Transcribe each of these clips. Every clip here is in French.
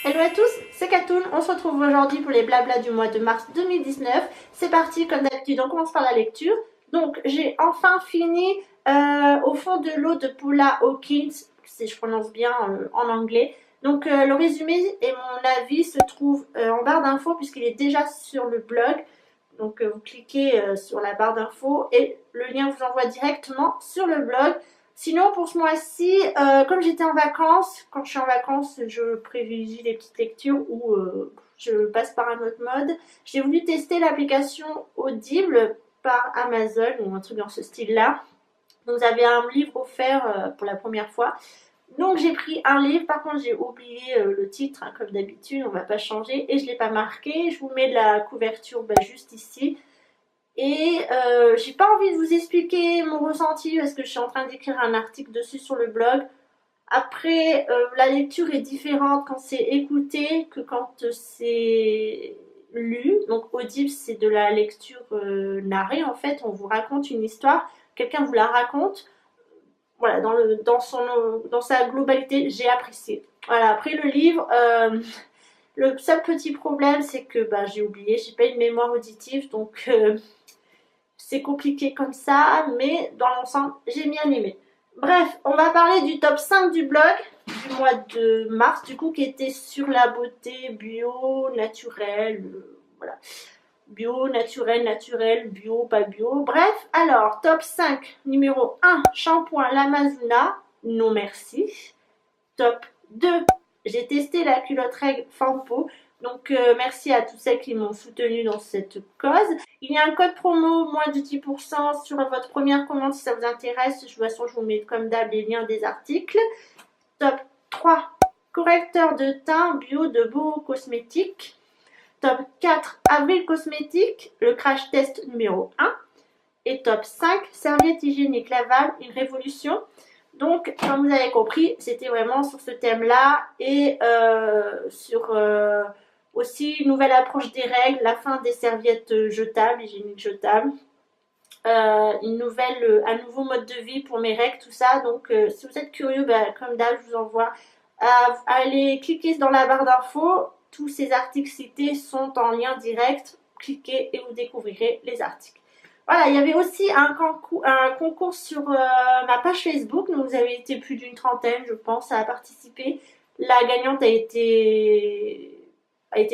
Hello à tous, c'est Katoun. On se retrouve aujourd'hui pour les blablas du mois de mars 2019. C'est parti, comme d'habitude, on commence par la lecture. Donc, j'ai enfin fini Au fond de l'eau de Paula Hawkins, si je prononce bien en anglais. Donc, le résumé et mon avis se trouvent en barre d'infos puisqu'il est déjà sur le blog. Donc, vous cliquez sur la barre d'infos et le lien vous envoie directement sur le blog. Sinon, pour ce mois-ci, comme j'étais en vacances, quand je suis en vacances, je privilégie les petites lectures ou je passe par un autre mode. J'ai voulu tester l'application Audible par Amazon ou un truc dans ce style-là. Donc, vous avez un livre offert pour la première fois. Donc, j'ai pris un livre. Par contre, j'ai oublié le titre, hein, comme d'habitude, on ne va pas changer. Et je ne l'ai pas marqué. Je vous mets la couverture juste ici. Et j'ai pas envie de vous expliquer mon ressenti parce que je suis en train d'écrire un article dessus sur le blog. Après, la lecture est différente quand c'est écouté que quand c'est lu. Donc audible, c'est de la lecture narrée en fait. On vous raconte une histoire, quelqu'un vous la raconte. Voilà, dans sa globalité, j'ai apprécié. Voilà, après le livre, le seul petit problème, c'est que j'ai oublié, j'ai pas une mémoire auditive, donc c'est compliqué comme ça, mais dans l'ensemble, j'ai bien aimé. Bref, on va parler du top 5 du blog du mois de mars, du coup, qui était sur la beauté bio, naturelle, voilà. Bio, naturel, bio, pas bio. Bref, alors, top 5, numéro 1, shampoing Lamazuna, non merci. Top 2, j'ai testé la culotte règle Fampo. Donc merci à tous celles qui m'ont soutenu dans cette cause. Il y a un code promo, moins de 10% sur votre première commande si ça vous intéresse. De toute façon, je vous mets comme d'hab les liens des articles. Top 3, correcteur de teint bio de Beau Cosmétique. Top 4, Avril Cosmétique, le crash test numéro 1. Et top 5, serviette hygiénique lavable, une révolution. Donc, comme vous avez compris, c'était vraiment sur ce thème-là et sur aussi une nouvelle approche des règles, la fin des serviettes jetables, hygiéniques jetables, un nouveau mode de vie pour mes règles, tout ça. Donc, si vous êtes curieux, comme d'hab, je vous envoie à aller cliquer dans la barre d'infos. Tous ces articles cités sont en lien direct. Cliquez et vous découvrirez les articles. Voilà, il y avait aussi un concours sur ma page Facebook. Donc, vous avez été plus d'une trentaine, je pense, à participer. La gagnante a été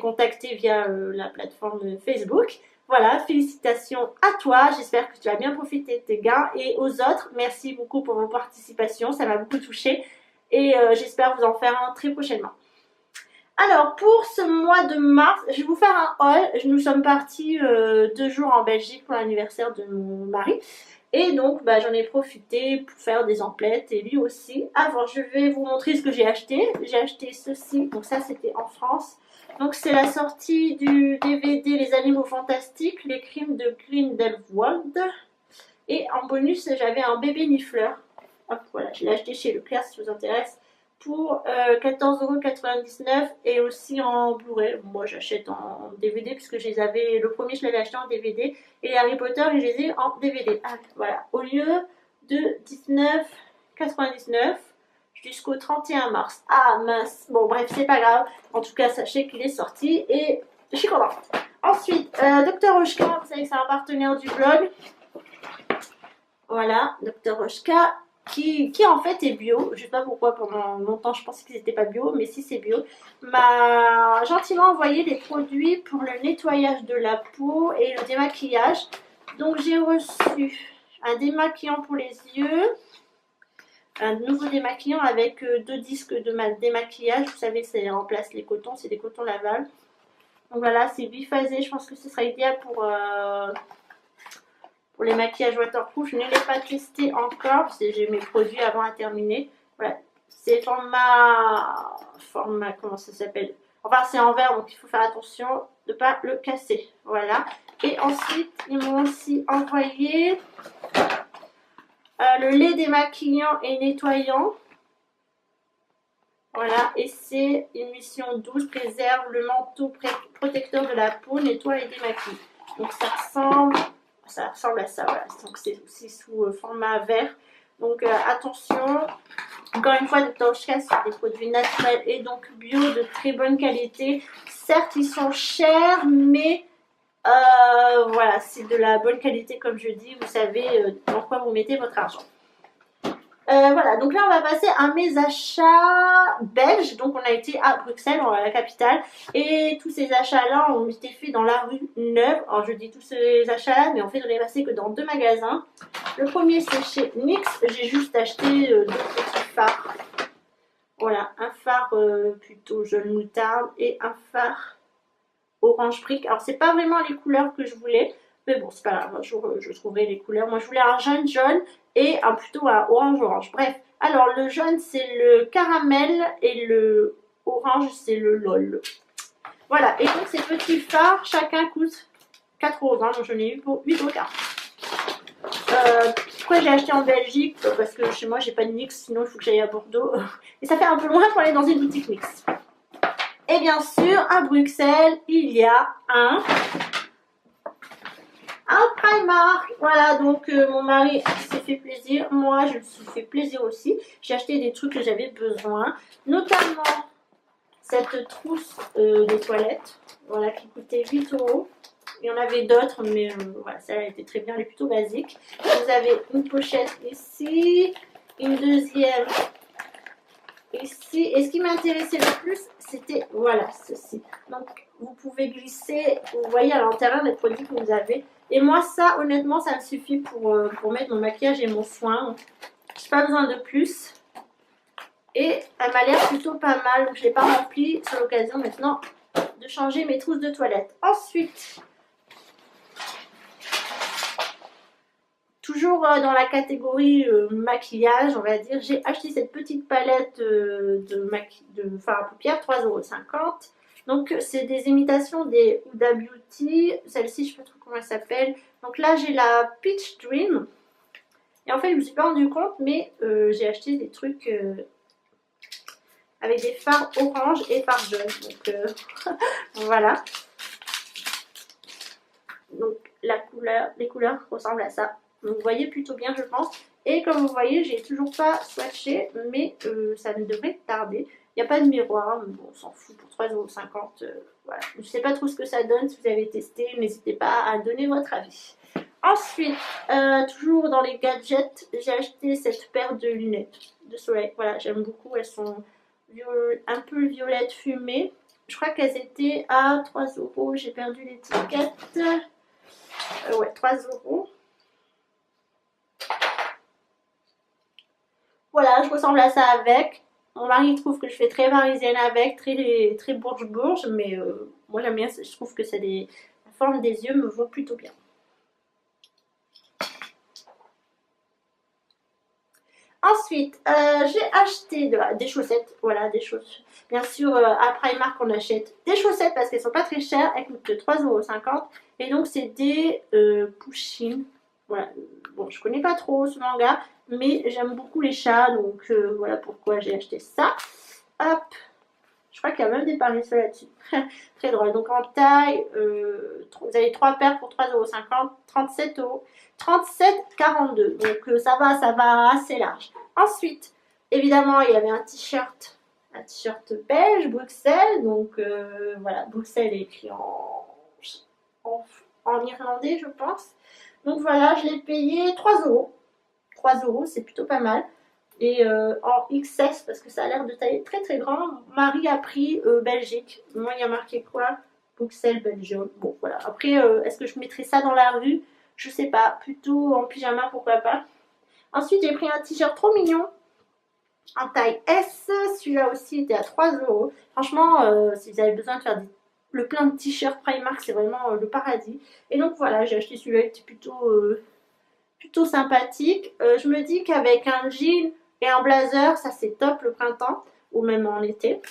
contactée via la plateforme Facebook. Voilà, félicitations à toi. J'espère que tu as bien profité de tes gains. Et aux autres, merci beaucoup pour vos participations. Ça m'a beaucoup touchée. Et j'espère vous en faire un très prochainement. Alors, pour ce mois de mars, je vais vous faire un haul. Nous sommes partis 2 jours en Belgique pour l'anniversaire de mon mari. Et donc, j'en ai profité pour faire des emplettes et lui aussi. Avant, je vais vous montrer ce que j'ai acheté. J'ai acheté ceci. Donc ça, c'était en France. Donc, c'est la sortie du DVD Les Animaux Fantastiques, les crimes de Grindelwald. Et en bonus, j'avais un bébé nifleur. Hop, voilà, je l'ai acheté chez Leclerc si ça vous intéresse. Pour 14,99 € et aussi en Blu-ray. Moi j'achète en DVD puisque je les avais. Le premier je l'avais acheté en DVD et les Harry Potter je les ai en DVD. Ah, voilà, au lieu de 19,99 jusqu'au 31 mars. Ah mince, bon bref, c'est pas grave. En tout cas, sachez qu'il est sorti et je suis contente. Ensuite, Dr Oshka, vous savez que c'est un partenaire du blog. Voilà, Dr Oshka. Qui en fait est bio. Je ne sais pas pourquoi pendant longtemps je pensais qu'ils n'étaient pas bio, mais si c'est bio, m'a gentiment envoyé des produits pour le nettoyage de la peau et le démaquillage. Donc j'ai reçu un démaquillant pour les yeux, un nouveau démaquillant avec 2 disques de démaquillage. Vous savez, ça remplace les cotons, c'est des cotons lavables. Donc voilà, c'est biphasé. Je pense que ce sera idéal pour les maquillages waterproof. Je ne l'ai pas testé encore parce que j'ai mes produits avant à terminer. Voilà, c'est format, comment ça s'appelle? Enfin, c'est en verre, donc il faut faire attention de ne pas le casser. Voilà. Et ensuite, ils m'ont aussi envoyé le lait démaquillant et nettoyant. Voilà, et c'est émission 12, préserve le manteau protecteur de la peau, nettoie et démaquille. Donc ça ressemble à ça, voilà. Donc c'est aussi sous format vert. Donc attention, Encore une fois, Dr. Shka, c'est des produits naturels et donc bio de très bonne qualité. Certes, ils sont chers, mais voilà, c'est de la bonne qualité comme je dis. Vous savez dans quoi vous mettez votre argent. Voilà, donc là on va passer à mes achats belges. Donc on a été à Bruxelles, la capitale, et tous ces achats-là ont été faits dans la rue Neuve. Alors je dis tous ces achats-là, mais en fait on est passé que dans 2 magasins. Le premier c'est chez NYX, j'ai juste acheté 2 petits fards. Voilà, un phare plutôt jaune moutarde et un phare orange brique. Alors c'est pas vraiment les couleurs que je voulais, mais bon c'est pas grave, je trouverai les couleurs. Moi je voulais un jaune et plutôt un orange. Bref, alors le jaune c'est le caramel et le orange c'est le lol. Voilà, et donc ces petits fards chacun coûte 4,20€, donc j'en ai eu pour 8,40€. Pourquoi j'ai acheté en Belgique? Parce que chez moi j'ai pas de NYX, sinon il faut que j'aille à Bordeaux et ça fait un peu loin pour aller dans une boutique NYX. Et bien sûr, à Bruxelles, il y a un Primark. Voilà, donc mon mari s'est fait plaisir. Moi, je me suis fait plaisir aussi. J'ai acheté des trucs que j'avais besoin. Notamment cette trousse des toilettes. Voilà, qui coûtait 8€. Il y en avait d'autres, mais voilà, celle-là était très bien. Elle est plutôt basique. Vous avez une pochette ici. Une deuxième ici. Et ce qui m'intéressait le plus, c'était, voilà, ceci. Donc, vous pouvez glisser, vous voyez à l'intérieur des produits que vous avez. Et moi, ça, honnêtement, ça me suffit pour mettre mon maquillage et mon soin. Je n'ai pas besoin de plus. Et elle m'a l'air plutôt pas mal. Donc, je ne l'ai pas remplie. C'est l'occasion maintenant de changer mes trousses de toilette. Ensuite, toujours dans la catégorie maquillage, on va dire, j'ai acheté cette petite palette de fard à paupières, 3,50€. Donc, c'est des imitations des Huda Beauty. Celle-ci, je ne sais pas trop comment elle s'appelle. Donc là, j'ai la Peach Dream. Et en fait, je ne me suis pas rendu compte, mais j'ai acheté des trucs avec des fards orange et fards jaune. Donc, voilà. Donc, les couleurs ressemblent à ça. Donc, vous voyez plutôt bien, je pense. Et comme vous voyez, j'ai toujours pas swatché, mais ça ne devrait tarder. Il n'y a pas de miroir, mais bon, on s'en fout pour 3,50€. Voilà. Je ne sais pas trop ce que ça donne. Si vous avez testé, n'hésitez pas à donner votre avis. Ensuite, toujours dans les gadgets, j'ai acheté cette paire de lunettes de soleil. Voilà, j'aime beaucoup. Elles sont un peu violette fumée. Je crois qu'elles étaient à 3€. J'ai perdu l'étiquette. Ouais, 3€. Voilà, je ressemble à ça avec. Mon mari trouve que je fais très parisienne avec, très bourge-bourge, mais moi j'aime bien, je trouve que la forme des yeux me vont plutôt bien. Ensuite, j'ai acheté des chaussettes, voilà, des chaussettes. Bien sûr, à Primark, on achète des chaussettes parce qu'elles sont pas très chères, elles coûtent 3,50€. Et donc, c'est des Pushkin. Voilà, bon, je connais pas trop ce manga, mais j'aime beaucoup les chats, donc voilà pourquoi j'ai acheté ça. Hop, je crois qu'il y a même des pariseux là-dessus. Très drôle. Donc en taille, vous avez 3 paires pour 3,50€, 37€, 37,42€. Donc ça va assez large. Ensuite, évidemment, il y avait un t-shirt belge, Bruxelles. Donc voilà, Bruxelles est écrit en irlandais, je pense. Donc voilà, je l'ai payé 3€. 3€, c'est plutôt pas mal. Et en XS, parce que ça a l'air de taille très très grand. Marie a pris Belgique. Moi, il y a marqué quoi? Bruxelles, Belgium. Bon, voilà. Après, est-ce que je mettrais ça dans la rue? Je sais pas. Plutôt en pyjama, pourquoi pas. Ensuite, j'ai pris un t-shirt trop mignon en taille S. Celui-là aussi était à 3€. Franchement, si vous avez besoin de faire le plein de t-shirts Primark, c'est vraiment le paradis. Et donc voilà, j'ai acheté celui-là, il était plutôt sympathique. Je me dis qu'avec un jean et un blazer, ça c'est top le printemps ou même en été.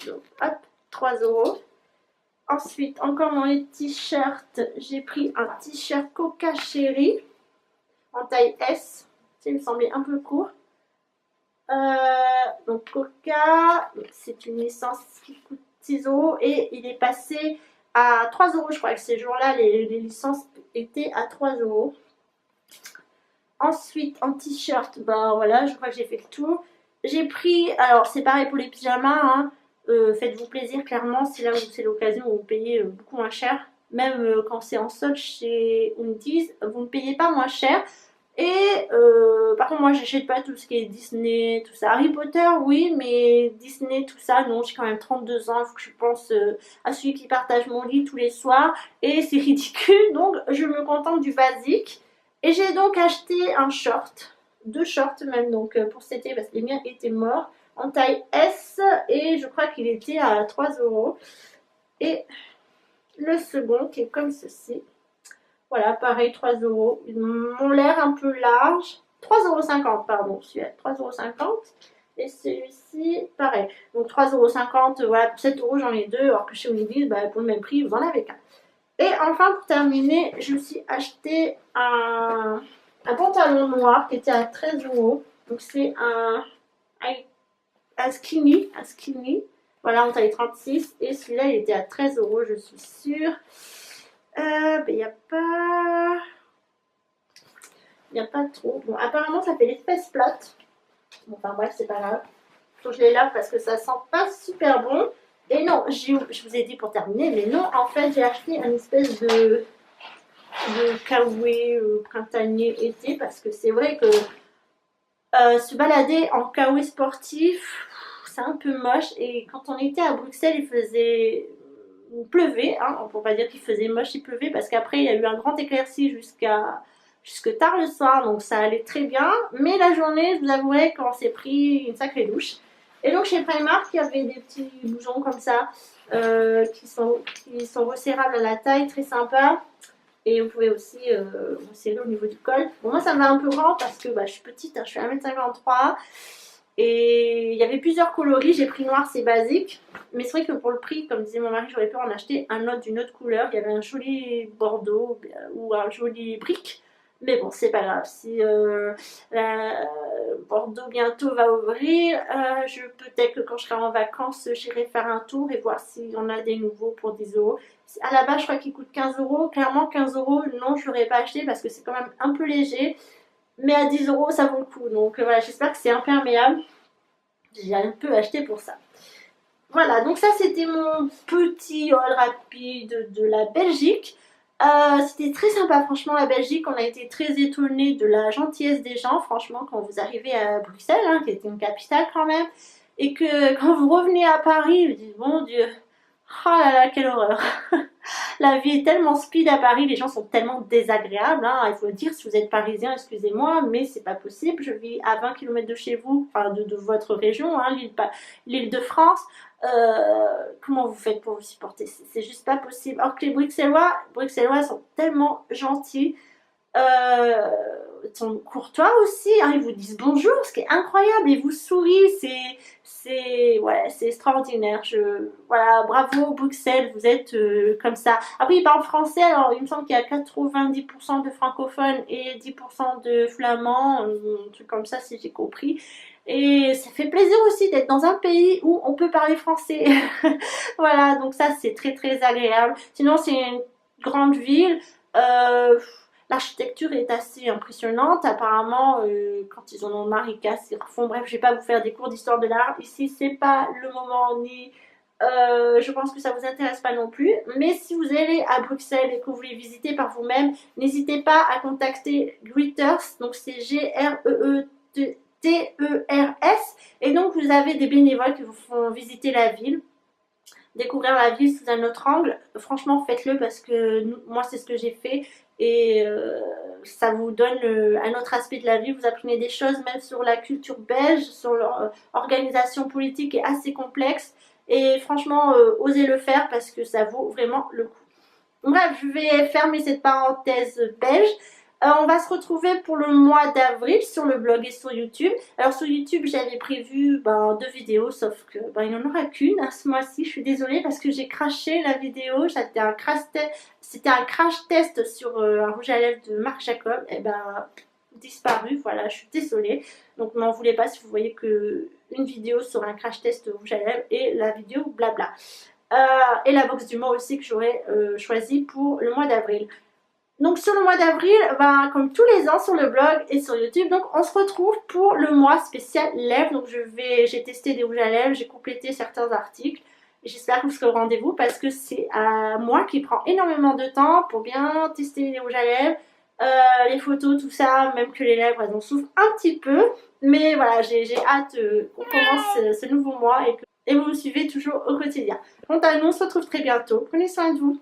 Donc hop, 3€. Ensuite, encore dans les t-shirts, j'ai pris un t-shirt Coca Cherry en taille S. Il me semblait un peu court. Donc Coca, c'est une licence qui coûte 6€ et il est passé à 3€. Je crois que ces jours-là, les licences étaient à 3€. Ensuite, en t-shirt, bah voilà, je crois que j'ai fait le tour. J'ai pris, alors c'est pareil pour les pyjamas, hein, faites-vous plaisir, clairement, si là où c'est l'occasion où vous payez beaucoup moins cher. Même quand c'est en solde chez Undies, vous ne payez pas moins cher. Et par contre, moi, j'achète pas tout ce qui est Disney, tout ça. Harry Potter, oui, mais Disney, tout ça, non, j'ai quand même 32 ans. Il faut que je pense à celui qui partage mon lit tous les soirs. Et c'est ridicule, donc je me contente du basique. Et j'ai donc acheté un short, deux shorts même, donc pour cet été, parce que les miens étaient morts, en taille S. Et je crois qu'il était à 3 euros. Et le second, qui est comme ceci. Voilà, pareil, 3 euros. Ils m'ont l'air un peu large. 3,50 € pardon, celui-là, 3,50 €. Et celui-ci, pareil. Donc 3,50 €, voilà, pour 7 euros, j'en ai deux. Alors que chez Olivier, bah, pour le même prix, vous en avez qu'un. Et enfin, pour terminer, je me suis acheté un pantalon noir qui était à 13 euros. Donc c'est un skinny, un skinny. Voilà, en taille 36. Et celui-là, il était à 13 euros, je suis sûre. Il n'y a pas. Il n'y a pas trop. Bon, apparemment, ça fait les fesses plates. Bon, enfin, bref, c'est pas grave. Faut que je les lave parce que ça sent pas super bon. Et non, je vous ai dit pour terminer, mais non, en fait, j'ai acheté une espèce de kawaii printanier été parce que c'est vrai que se balader en kawaii sportif, c'est un peu moche. Et quand on était à Bruxelles, il pleuvait, hein, on ne peut pas dire qu'il faisait moche, il pleuvait parce qu'après il y a eu un grand éclairci jusque tard le soir, donc ça allait très bien. Mais la journée, je vous avouerai qu'on s'est pris une sacrée douche. Et donc chez Primark, il y avait des petits blousons comme ça qui sont resserrables à la taille, très sympa. Et vous pouvez aussi resserrer au niveau du col. Bon, moi ça me va un peu grand parce que je suis petite, hein, je suis 1,53 m. Et il y avait plusieurs coloris, j'ai pris noir, c'est basique. Mais c'est vrai que pour le prix, comme disait mon mari, j'aurais pu en acheter un autre d'une autre couleur. Il y avait un joli bordeaux ou un joli brique. Mais bon, c'est pas grave. Si Bordeaux bientôt va ouvrir, peut-être que quand je serai en vacances, j'irai faire un tour et voir s'il y en a des nouveaux pour 10 euros. À la base, je crois qu'il coûte 15 euros. Clairement, 15 euros, non, je l'aurais pas acheté parce que c'est quand même un peu léger. Mais à 10 euros, ça vaut le coup. Donc voilà, j'espère que c'est imperméable. J'ai un peu acheté pour ça. Voilà, donc ça c'était mon petit haul rapide de la Belgique. C'était très sympa, franchement, la Belgique. On a été très étonnés de la gentillesse des gens, franchement, quand vous arrivez à Bruxelles, hein, qui était une capitale quand même, et que quand vous revenez à Paris, vous dites, bon Dieu, oh là là, quelle horreur. La vie est tellement speed à Paris, les gens sont tellement désagréables, hein. Il faut le dire, si vous êtes parisien, excusez-moi, mais c'est pas possible. Je vis à 20 km de chez vous, enfin de votre région, hein, l'île de France. Comment vous faites pour vous supporter? C'est juste pas possible. Or que les Bruxellois sont tellement gentils. Euh, Ils sont courtois aussi, hein, ils vous disent bonjour, ce qui est incroyable, ils vous sourient, c'est extraordinaire. Voilà, bravo Bruxelles, vous êtes comme ça. Après, ils parlent français, alors il me semble qu'il y a 90% de francophones et 10% de flamands, un truc comme ça si j'ai compris. Et ça fait plaisir aussi d'être dans un pays où on peut parler français. Voilà, donc ça c'est très très agréable. Sinon, c'est une grande ville. Euh, L'architecture est assez impressionnante. Apparemment, quand ils en ont marre, ils cassent, ils refont. Bref, je vais pas vous faire des cours d'histoire de l'art. Ici, c'est pas le moment ni. Je pense que ça vous intéresse pas non plus. Mais si vous allez à Bruxelles et que vous voulez visiter par vous-même, n'hésitez pas à contacter Greeters. Donc c'est Greeters. Et donc vous avez des bénévoles qui vous font visiter la ville, découvrir la ville sous un autre angle. Franchement, faites-le parce que moi, c'est ce que j'ai fait. Et ça vous donne un autre aspect de la vie. Vous apprenez des choses même sur la culture belge, sur leur organisation politique est assez complexe. Et franchement, osez le faire parce que ça vaut vraiment le coup. Bref, je vais fermer cette parenthèse belge. On va se retrouver pour le mois d'avril sur le blog et sur YouTube. Alors sur YouTube, j'avais prévu 2 vidéos, sauf que il n'y en aura qu'une à ce mois-ci. Je suis désolée parce que j'ai craché la vidéo. C'était un crash test sur un rouge à lèvres de Marc Jacob. Et disparu. Voilà, je suis désolée. Donc n'en voulez pas si vous voyez que une vidéo sur un crash test rouge à lèvres et la vidéo blabla. Et la box du mois aussi que j'aurais choisi pour le mois d'avril. Donc sur le mois d'avril, ben, comme tous les ans sur le blog et sur YouTube, donc on se retrouve pour le mois spécial lèvres. Donc j'ai testé des rouges à lèvres, j'ai complété certains articles. J'espère que vous serez au rendez-vous parce que c'est à moi qui prend énormément de temps pour bien tester les rouges à lèvres, les photos, tout ça, même que les lèvres elles en souffrent un petit peu. Mais voilà, j'ai hâte qu'on commence ce nouveau mois et vous me suivez toujours au quotidien. Quant à nous, on se retrouve très bientôt. Prenez soin de vous.